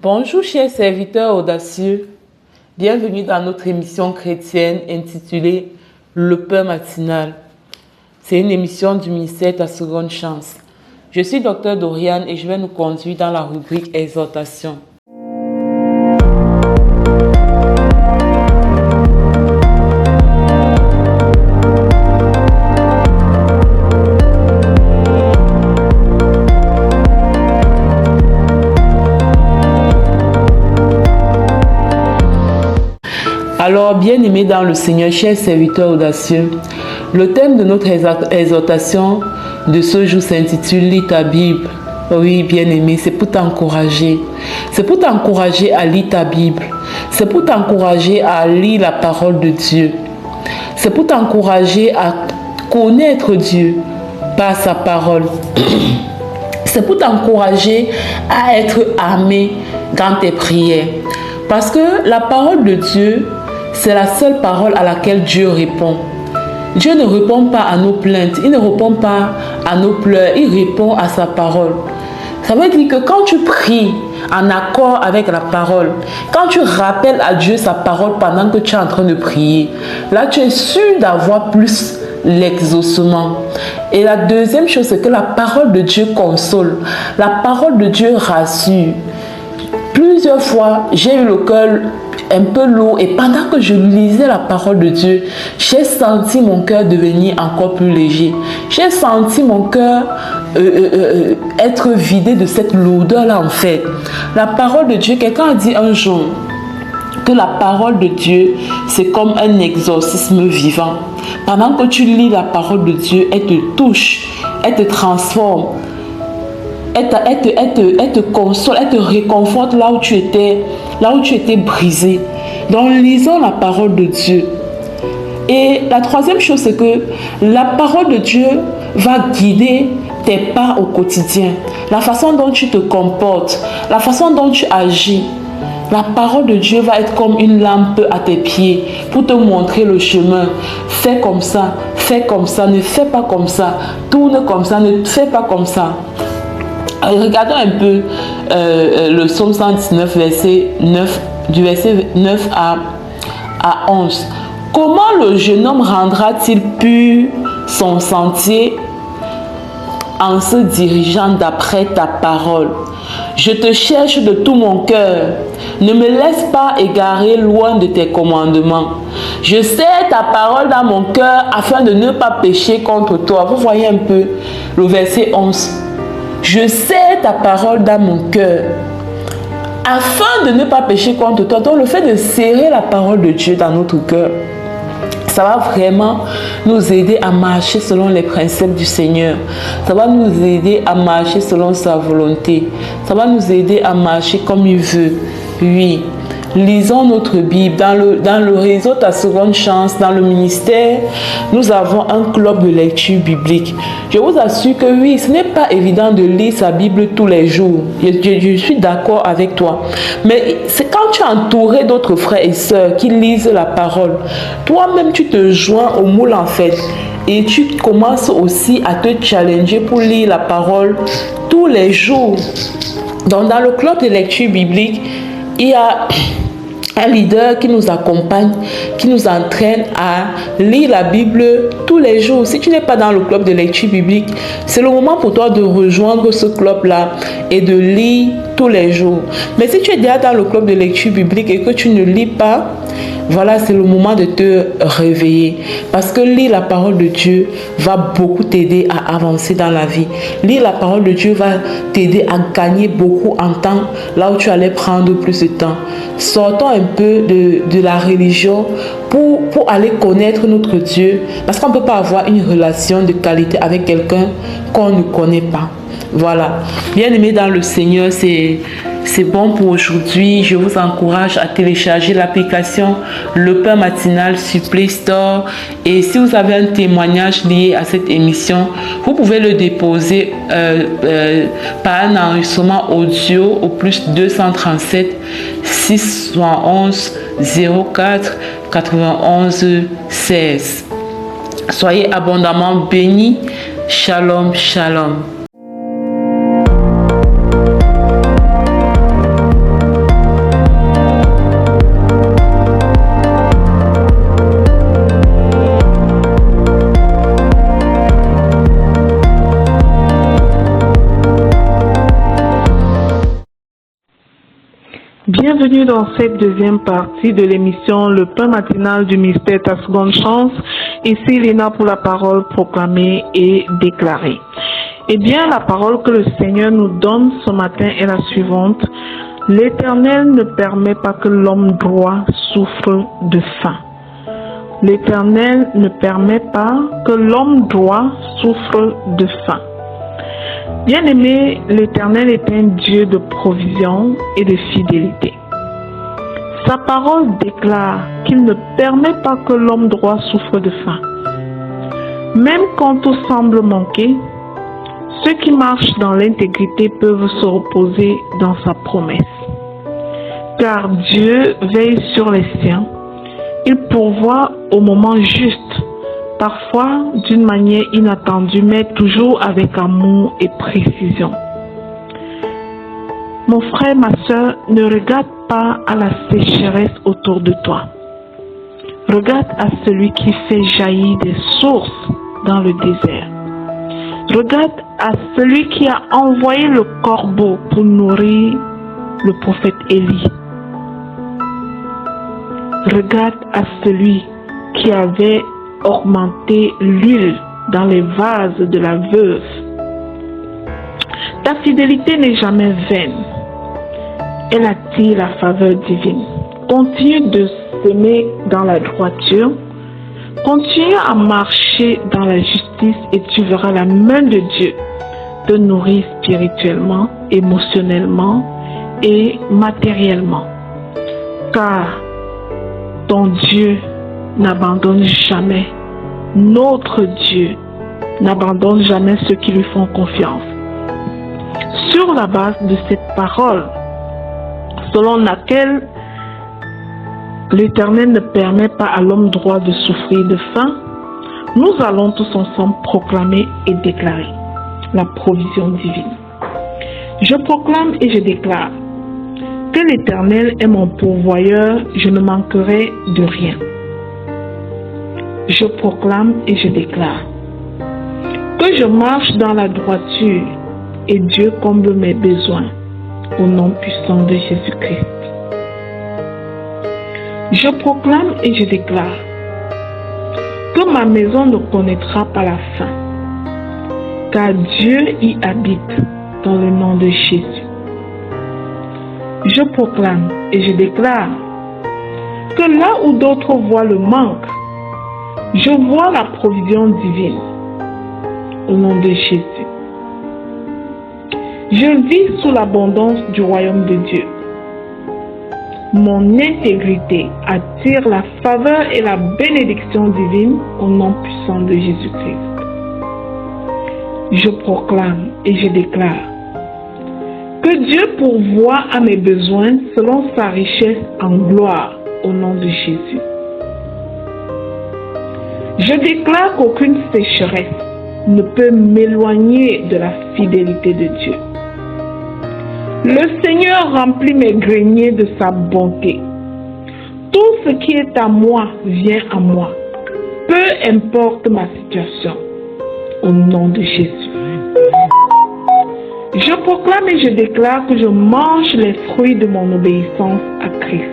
Bonjour chers serviteurs audacieux, bienvenue dans notre émission chrétienne intitulée Le pain matinal. C'est une émission du ministère Ta Seconde Chance. Je suis Dr Doriane et je vais nous conduire dans la rubrique Exhortation. Alors, bien-aimés dans le Seigneur, chers serviteurs audacieux, le thème de notre exhortation de ce jour s'intitule « Lis ta Bible ». Oui, bien-aimé, c'est pour t'encourager. C'est pour t'encourager à lire ta Bible. C'est pour t'encourager à lire la parole de Dieu. C'est pour t'encourager à connaître Dieu par sa parole. C'est pour t'encourager à être armé dans tes prières. Parce que la parole de Dieu, c'est la seule parole à laquelle Dieu répond. Dieu ne répond pas à nos plaintes, il ne répond pas à nos pleurs, il répond à sa parole. Ça veut dire que quand tu pries en accord avec la parole, quand tu rappelles à Dieu sa parole pendant que tu es en train de prier, là tu es sûr d'avoir plus l'exaucement. Et la deuxième chose, c'est que la parole de Dieu console, la parole de Dieu rassure. Plusieurs fois, j'ai eu le cœur un peu lourd et pendant que je lisais la parole de Dieu, j'ai senti mon cœur devenir encore plus léger. J'ai senti mon cœur être vidé de cette lourdeur-là en fait. La parole de Dieu, quelqu'un a dit un jour que la parole de Dieu, c'est comme un exorcisme vivant. Pendant que tu lis la parole de Dieu, elle te touche, elle te transforme. Elle te console, elle te réconforte là où tu étais brisé. Donc, lisons la parole de Dieu. Et la troisième chose, c'est que la parole de Dieu va guider tes pas au quotidien. La façon dont tu te comportes, la façon dont tu agis. La parole de Dieu va être comme une lampe à tes pieds pour te montrer le chemin. Fais comme ça, ne fais pas comme ça, tourne comme ça, ne fais pas comme ça. Regardons un peu le psaume 119, du verset 9 à 11. Comment le jeune homme rendra-t-il pur son sentier en se dirigeant d'après ta parole? Je te cherche de tout mon cœur. Ne me laisse pas égarer loin de tes commandements. Je serre ta parole dans mon cœur afin de ne pas pécher contre toi. Vous voyez un peu le verset 11. Je serre ta parole dans mon cœur afin de ne pas pécher contre toi. Donc le fait de serrer la parole de Dieu dans notre cœur, ça va vraiment nous aider à marcher selon les principes du Seigneur. Ça va nous aider à marcher selon sa volonté. Ça va nous aider à marcher comme il veut. Oui. Lisons notre Bible. Dans le réseau Ta Seconde Chance, dans le ministère, nous avons un club de lecture biblique. Je vous assure que oui, ce n'est pas évident de lire sa Bible tous les jours. Je suis d'accord avec toi. Mais c'est quand tu es entouré d'autres frères et sœurs qui lisent la parole, toi-même tu te joins au moule en fait. Et tu commences aussi à te challenger pour lire la parole tous les jours. Donc dans le club de lecture biblique, il y a un leader qui nous accompagne, qui nous entraîne à lire la Bible tous les jours. Si tu n'es pas dans le club de lecture biblique, c'est le moment pour toi de rejoindre ce club-là et de lire tous les jours. Mais si tu es déjà dans le club de lecture biblique et que tu ne lis pas, voilà, c'est le moment de te réveiller. Parce que lire la parole de Dieu va beaucoup t'aider à avancer dans la vie. Lire la parole de Dieu va t'aider à gagner beaucoup en temps, là où tu allais prendre plus de temps. Sortons un peu de la religion pour aller connaître notre Dieu. Parce qu'on ne peut pas avoir une relation de qualité avec quelqu'un qu'on ne connaît pas. Voilà. Bien-aimés dans le Seigneur, c'est bon pour aujourd'hui. Je vous encourage à télécharger l'application Le Pain Matinal sur Play Store. Et si vous avez un témoignage lié à cette émission, vous pouvez le déposer par un enregistrement audio au plus 237 611 04 91 16. Soyez abondamment bénis. Shalom, shalom. Bienvenue dans cette deuxième partie de l'émission Le pain matinal du mystère Ta seconde chance. Ici Lina pour la parole proclamée et déclarée. Eh bien, la parole que le Seigneur nous donne ce matin est la suivante. L'Éternel ne permet pas que l'homme droit souffre de faim. L'Éternel ne permet pas que l'homme droit souffre de faim. Bien-aimé, l'Éternel est un Dieu de provision et de fidélité. Sa parole déclare qu'il ne permet pas que l'homme droit souffre de faim. Même quand tout semble manquer, ceux qui marchent dans l'intégrité peuvent se reposer dans sa promesse. Car Dieu veille sur les siens, il pourvoit au moment juste, parfois d'une manière inattendue, mais toujours avec amour et précision. Mon frère, ma soeur, ne regarde pas à la sécheresse autour de toi. Regarde à celui qui fait jaillir des sources dans le désert. Regarde à celui qui a envoyé le corbeau pour nourrir le prophète Élie. Regarde à celui qui avait augmenté l'huile dans les vases de la veuve. Ta fidélité n'est jamais vaine. Elle attire la faveur divine. Continue de semer dans la droiture. Continue à marcher dans la justice et tu verras la main de Dieu te nourrir spirituellement, émotionnellement et matériellement. Car ton Dieu n'abandonne jamais. Notre Dieu n'abandonne jamais ceux qui lui font confiance. Sur la base de cette parole, selon laquelle l'Éternel ne permet pas à l'homme droit de souffrir de faim, nous allons tous ensemble proclamer et déclarer la provision divine. Je proclame et je déclare que l'Éternel est mon pourvoyeur, je ne manquerai de rien. Je proclame et je déclare que je marche dans la droiture et Dieu comble mes besoins au nom puissant de Jésus-Christ. Je proclame et je déclare que ma maison ne connaîtra pas la faim, car Dieu y habite dans le nom de Jésus. Je proclame et je déclare que là où d'autres voient le manque, je vois la provision divine au nom de Jésus. Je vis sous l'abondance du royaume de Dieu. Mon intégrité attire la faveur et la bénédiction divine au nom puissant de Jésus-Christ. Je proclame et je déclare que Dieu pourvoit à mes besoins selon sa richesse en gloire au nom de Jésus. Je déclare qu'aucune sécheresse ne peut m'éloigner de la fidélité de Dieu. Le Seigneur remplit mes greniers de sa bonté. Tout ce qui est à moi vient à moi, peu importe ma situation, au nom de Jésus. Je proclame et je déclare que je mange les fruits de mon obéissance à Christ.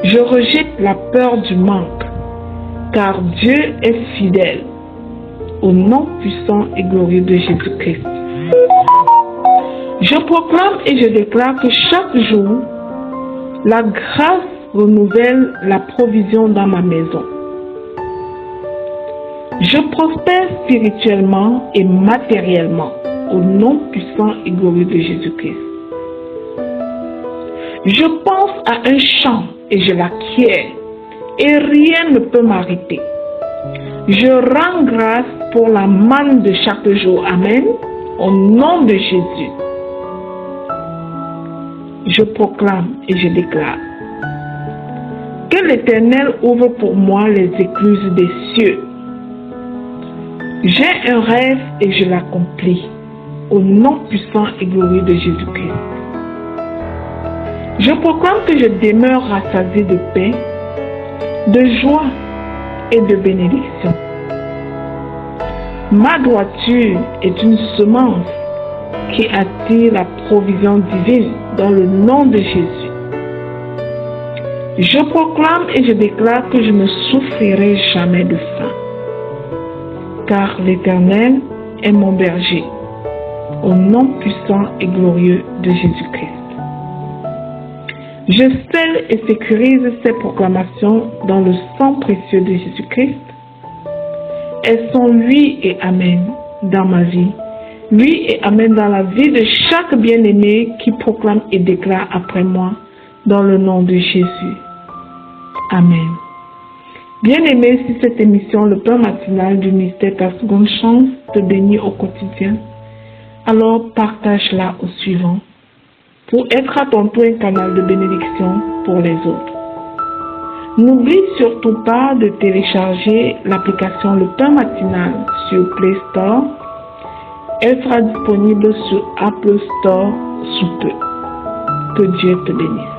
Je rejette la peur du manque, car Dieu est fidèle, au nom puissant et glorieux de Jésus-Christ. Je proclame et je déclare que chaque jour, la grâce renouvelle la provision dans ma maison. Je prospère spirituellement et matériellement au nom puissant et glorieux de Jésus-Christ. Je pense à un champ et je l'acquiers et rien ne peut m'arrêter. Je rends grâce pour la manne de chaque jour. Amen. Au nom de Jésus. Je proclame et je déclare que l'Éternel ouvre pour moi les écluses des cieux. J'ai un rêve et je l'accomplis au nom puissant et glorieux de Jésus-Christ. Je proclame que je demeure rassasié de paix, de joie et de bénédiction. Ma droiture est une semence qui attire la provision divine dans le nom de Jésus. Je proclame et je déclare que je ne souffrirai jamais de faim, car l'Éternel est mon berger, au nom puissant et glorieux de Jésus-Christ. Je scelle et sécurise ces proclamations dans le sang précieux de Jésus-Christ. Elles sont oui et amen dans ma vie, oui et amen dans la vie de chaque bien-aimé qui proclame et déclare après moi, dans le nom de Jésus. Amen. Bien-aimé, si cette émission, le pain matinal du mystère Ta Seconde Chance, te bénit au quotidien, alors partage-la au suivant, pour être à ton tour un canal de bénédiction pour les autres. N'oublie surtout pas de télécharger l'application Le Pain Matinal sur Play Store. Elle sera disponible sur Apple Store sous peu. Que Dieu te bénisse.